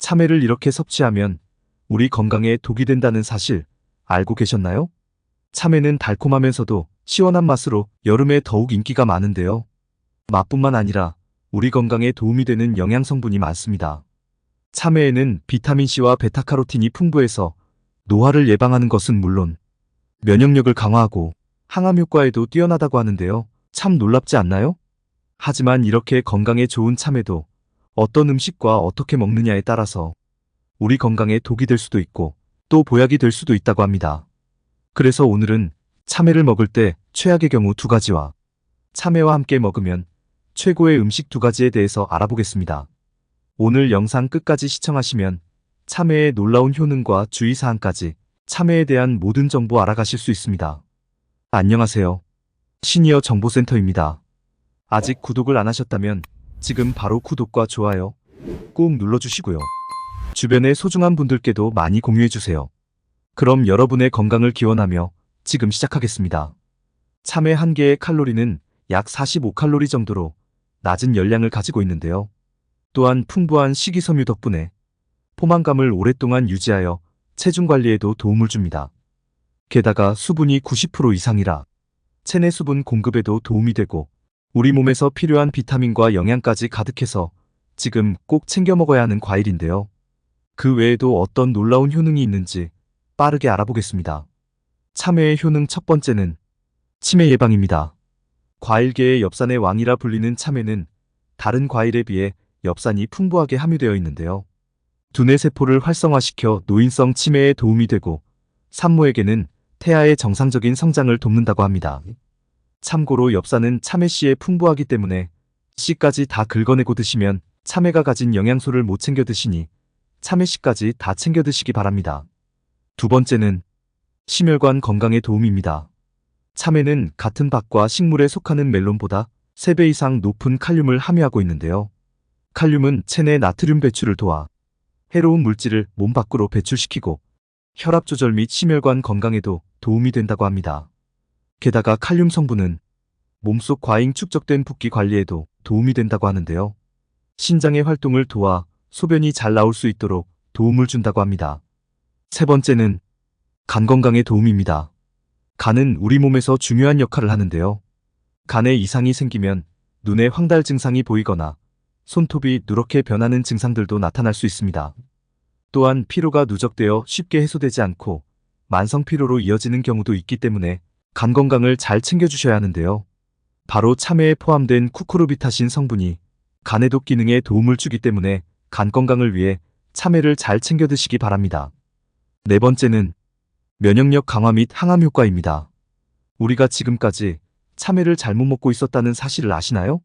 참외를 이렇게 섭취하면 우리 건강에 독이 된다는 사실 알고 계셨나요? 참외는 달콤하면서도 시원한 맛으로 여름에 더욱 인기가 많은데요. 맛뿐만 아니라 우리 건강에 도움이 되는 영양 성분이 많습니다. 참외에는 비타민C와 베타카로틴이 풍부해서 노화를 예방하는 것은 물론 면역력을 강화하고 항암 효과에도 뛰어나다고 하는데요. 참 놀랍지 않나요? 하지만 이렇게 건강에 좋은 참외도 어떤 음식과 어떻게 먹느냐에 따라서 우리 건강에 독이 될 수도 있고 또 보약이 될 수도 있다고 합니다. 그래서 오늘은 참외를 먹을 때 최악의 경우 2가지와 참외와 함께 먹으면 최고의 음식 2가지에 대해서 알아보겠습니다. 오늘 영상 끝까지 시청하시면 참외의 놀라운 효능과 주의사항까지 참외에 대한 모든 정보 알아가실 수 있습니다. 안녕하세요. 시니어 정보센터입니다. 아직 구독을 안 하셨다면 지금 바로 구독과 좋아요 꾹 눌러주시고요. 주변의 소중한 분들께도 많이 공유해주세요. 그럼 여러분의 건강을 기원하며 지금 시작하겠습니다. 참외 한 개의 칼로리는 약 45칼로리 정도로 낮은 열량을 가지고 있는데요. 또한 풍부한 식이섬유 덕분에 포만감을 오랫동안 유지하여 체중 관리에도 도움을 줍니다. 게다가 수분이 90% 이상이라 체내 수분 공급에도 도움이 되고 우리 몸에서 필요한 비타민과 영양까지 가득해서 지금 꼭 챙겨 먹어야 하는 과일인데요. 그 외에도 어떤 놀라운 효능이 있는지 빠르게 알아보겠습니다. 참외의 효능 첫 번째는 치매 예방입니다. 과일계의 엽산의 왕이라 불리는 참외는 다른 과일에 비해 엽산이 풍부하게 함유되어 있는데요. 두뇌 세포를 활성화시켜 노인성 치매에 도움이 되고 산모에게는 태아의 정상적인 성장을 돕는다고 합니다. 참고로 엽산은 참외씨에 풍부하기 때문에 씨까지 다 긁어내고 드시면 참외가 가진 영양소를 못 챙겨 드시니 참외씨까지 다 챙겨 드시기 바랍니다. 두 번째는 심혈관 건강에 도움입니다. 참외는 같은 밭과 식물에 속하는 멜론보다 3배 이상 높은 칼륨을 함유하고 있는데요. 칼륨은 체내 나트륨 배출을 도와 해로운 물질을 몸 밖으로 배출시키고 혈압 조절 및 심혈관 건강에도 도움이 된다고 합니다. 게다가 칼륨 성분은 몸속 과잉 축적된 붓기 관리에도 도움이 된다고 하는데요. 신장의 활동을 도와 소변이 잘 나올 수 있도록 도움을 준다고 합니다. 세 번째는 간 건강에 도움입니다. 간은 우리 몸에서 중요한 역할을 하는데요. 간에 이상이 생기면 눈에 황달 증상이 보이거나 손톱이 누렇게 변하는 증상들도 나타날 수 있습니다. 또한 피로가 누적되어 쉽게 해소되지 않고 만성 피로로 이어지는 경우도 있기 때문에 간 건강을 잘 챙겨주셔야 하는데요. 바로 참외에 포함된 쿠쿠르비타신 성분이 간의 독 기능에 도움을 주기 때문에 간 건강을 위해 참외를 잘 챙겨 드시기 바랍니다. 네 번째는 면역력 강화 및 항암 효과입니다. 우리가 지금까지 참외를 잘못 먹고 있었다는 사실을 아시나요?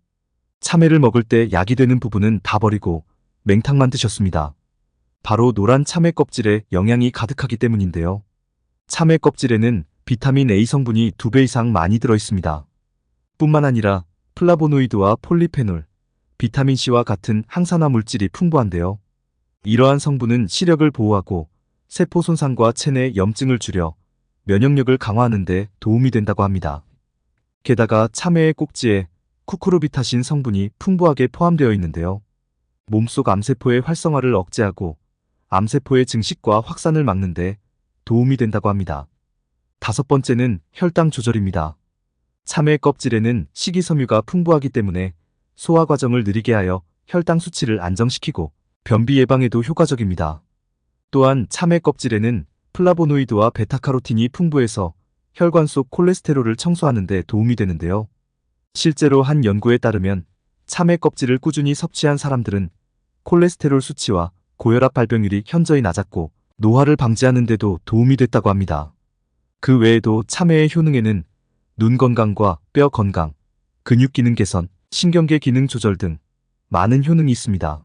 참외를 먹을 때 약이 되는 부분은 다 버리고 맹탕만 드셨습니다. 바로 노란 참외 껍질에 영양이 가득하기 때문인데요. 참외 껍질에는 비타민 A 성분이 2배 이상 많이 들어 있습니다. 뿐만 아니라 플라보노이드와 폴리페놀, 비타민C와 같은 항산화 물질이 풍부한데요. 이러한 성분은 시력을 보호하고 세포 손상과 체내 염증을 줄여 면역력을 강화하는 데 도움이 된다고 합니다. 게다가 참외의 꼭지에 쿠쿠르비타신 성분이 풍부하게 포함되어 있는데요. 몸속 암세포의 활성화를 억제하고 암세포의 증식과 확산을 막는 데 도움이 된다고 합니다. 다섯 번째는 혈당 조절입니다. 참외 껍질에는 식이섬유가 풍부하기 때문에 소화 과정을 느리게 하여 혈당 수치를 안정시키고 변비 예방에도 효과적입니다. 또한 참외 껍질에는 플라보노이드와 베타카로틴이 풍부해서 혈관 속 콜레스테롤을 청소하는 데 도움이 되는데요. 실제로 한 연구에 따르면 참외 껍질을 꾸준히 섭취한 사람들은 콜레스테롤 수치와 고혈압 발병률이 현저히 낮았고 노화를 방지하는 데도 도움이 됐다고 합니다. 그 외에도 참외의 효능에는 눈 건강과 뼈 건강, 근육 기능 개선, 신경계 기능 조절 등 많은 효능이 있습니다.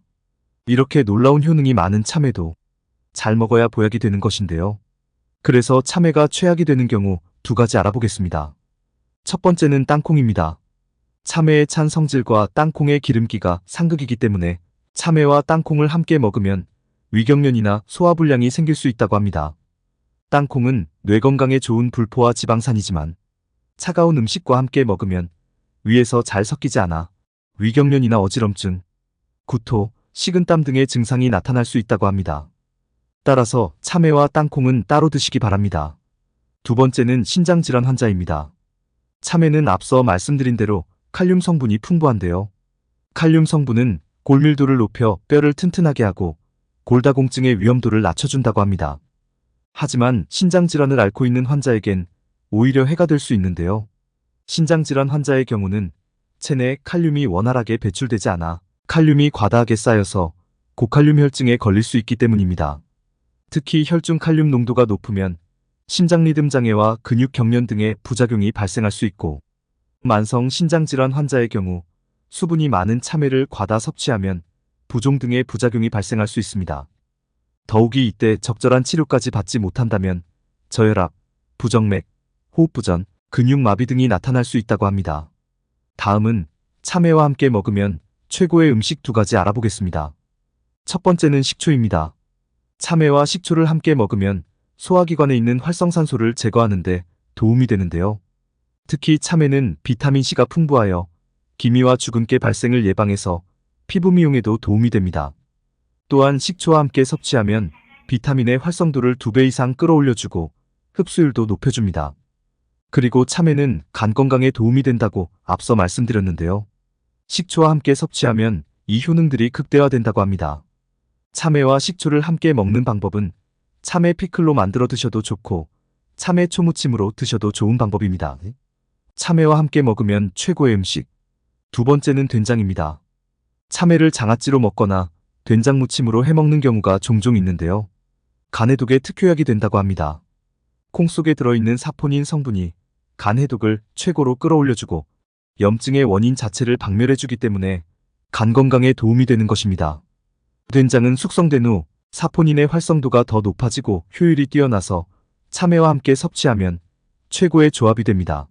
이렇게 놀라운 효능이 많은 참외도 잘 먹어야 보약이 되는 것인데요. 그래서 참외가 최악이 되는 경우 2가지 알아보겠습니다. 첫 번째는 땅콩입니다. 참외의 찬 성질과 땅콩의 기름기가 상극이기 때문에 참외와 땅콩을 함께 먹으면 위경련이나 소화불량이 생길 수 있다고 합니다. 땅콩은 뇌 건강에 좋은 불포화 지방산이지만 차가운 음식과 함께 먹으면 위에서 잘 섞이지 않아 위경련이나 어지럼증, 구토, 식은땀 등의 증상이 나타날 수 있다고 합니다. 따라서 참외와 땅콩은 따로 드시기 바랍니다. 두 번째는 신장질환 환자입니다. 참외는 앞서 말씀드린 대로 칼륨 성분이 풍부한데요. 칼륨 성분은 골밀도를 높여 뼈를 튼튼하게 하고 골다공증의 위험도를 낮춰준다고 합니다. 하지만 신장질환을 앓고 있는 환자에겐 오히려 해가 될 수 있는데요. 신장질환 환자의 경우는 체내에 칼륨이 원활하게 배출되지 않아 칼륨이 과다하게 쌓여서 고칼륨 혈증에 걸릴 수 있기 때문입니다. 특히 혈중 칼륨 농도가 높으면 심장 리듬 장애와 근육 경련 등의 부작용이 발생할 수 있고, 만성 신장질환 환자의 경우 수분이 많은 참외를 과다 섭취하면 부종 등의 부작용이 발생할 수 있습니다. 더욱이 이때 적절한 치료까지 받지 못한다면 저혈압, 부정맥, 호흡부전, 근육마비 등이 나타날 수 있다고 합니다. 다음은 참외와 함께 먹으면 최고의 음식 두 가지 알아보겠습니다. 첫 번째는 식초입니다. 참외와 식초를 함께 먹으면 소화기관에 있는 활성산소를 제거하는데 도움이 되는데요. 특히 참외는 비타민C가 풍부하여 기미와 주근깨 발생을 예방해서 피부 미용에도 도움이 됩니다. 또한 식초와 함께 섭취하면 비타민의 활성도를 2배 이상 끌어올려주고 흡수율도 높여줍니다. 그리고 참외는 간 건강에 도움이 된다고 앞서 말씀드렸는데요. 식초와 함께 섭취하면 이 효능들이 극대화된다고 합니다. 참외와 식초를 함께 먹는 방법은 참외 피클로 만들어 드셔도 좋고 참외 초무침으로 드셔도 좋은 방법입니다. 참외와 함께 먹으면 최고의 음식. 두 번째는 된장입니다. 참외를 장아찌로 먹거나 된장 무침으로 해먹는 경우가 종종 있는데요. 간 해독에 특효약이 된다고 합니다. 콩 속에 들어있는 사포닌 성분이 간 해독을 최고로 끌어올려주고 염증의 원인 자체를 박멸해주기 때문에 간 건강에 도움이 되는 것입니다. 된장은 숙성된 후 사포닌의 활성도가 더 높아지고 효율이 뛰어나서 참외와 함께 섭취하면 최고의 조합이 됩니다.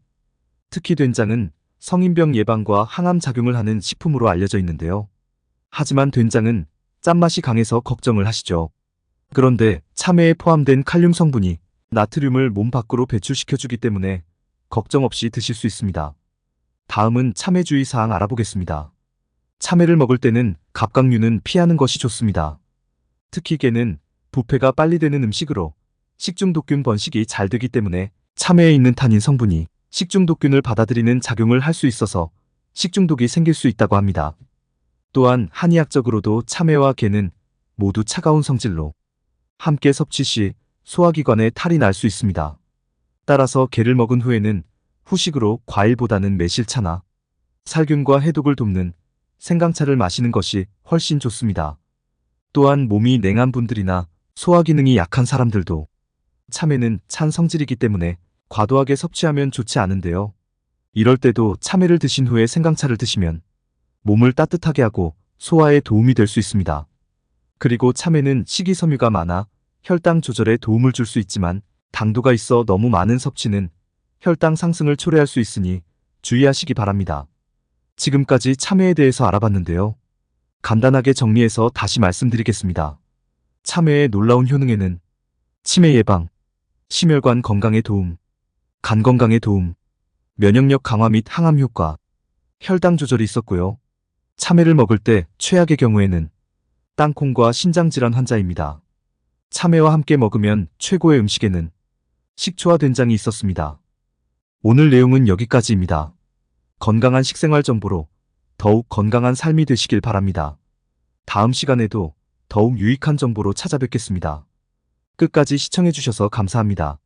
특히 된장은 성인병 예방과 항암 작용을 하는 식품으로 알려져 있는데요. 하지만 된장은 짠맛이 강해서 걱정을 하시죠. 그런데 참외에 포함된 칼륨 성분이 나트륨을 몸 밖으로 배출시켜주기 때문에 걱정 없이 드실 수 있습니다. 다음은 참외 주의사항 알아보겠습니다. 참외를 먹을 때는 갑각류는 피하는 것이 좋습니다. 특히 게는 부패가 빨리 되는 음식으로 식중독균 번식이 잘 되기 때문에 참외에 있는 타닌 성분이 식중독균을 받아들이는 작용을 할 수 있어서 식중독이 생길 수 있다고 합니다. 또한 한의학적으로도 참외와 게는 모두 차가운 성질로 함께 섭취 시 소화기관에 탈이 날 수 있습니다. 따라서 게를 먹은 후에는 후식으로 과일보다는 매실차나 살균과 해독을 돕는 생강차를 마시는 것이 훨씬 좋습니다. 또한 몸이 냉한 분들이나 소화기능이 약한 사람들도 참외는 찬 성질이기 때문에 과도하게 섭취하면 좋지 않은데요. 이럴 때도 참외를 드신 후에 생강차를 드시면 몸을 따뜻하게 하고 소화에 도움이 될 수 있습니다. 그리고 참외는 식이섬유가 많아 혈당 조절에 도움을 줄 수 있지만 당도가 있어 너무 많은 섭취는 혈당 상승을 초래할 수 있으니 주의하시기 바랍니다. 지금까지 참외에 대해서 알아봤는데요. 간단하게 정리해서 다시 말씀드리겠습니다. 참외의 놀라운 효능에는 치매 예방, 심혈관 건강에 도움, 간 건강에 도움, 면역력 강화 및 항암 효과, 혈당 조절이 있었고요. 참외를 먹을 때 최악의 경우에는 땅콩과 신장질환 환자입니다. 참외와 함께 먹으면 최고의 음식에는 식초와 된장이 있었습니다. 오늘 내용은 여기까지입니다. 건강한 식생활 정보로 더욱 건강한 삶이 되시길 바랍니다. 다음 시간에도 더욱 유익한 정보로 찾아뵙겠습니다. 끝까지 시청해주셔서 감사합니다.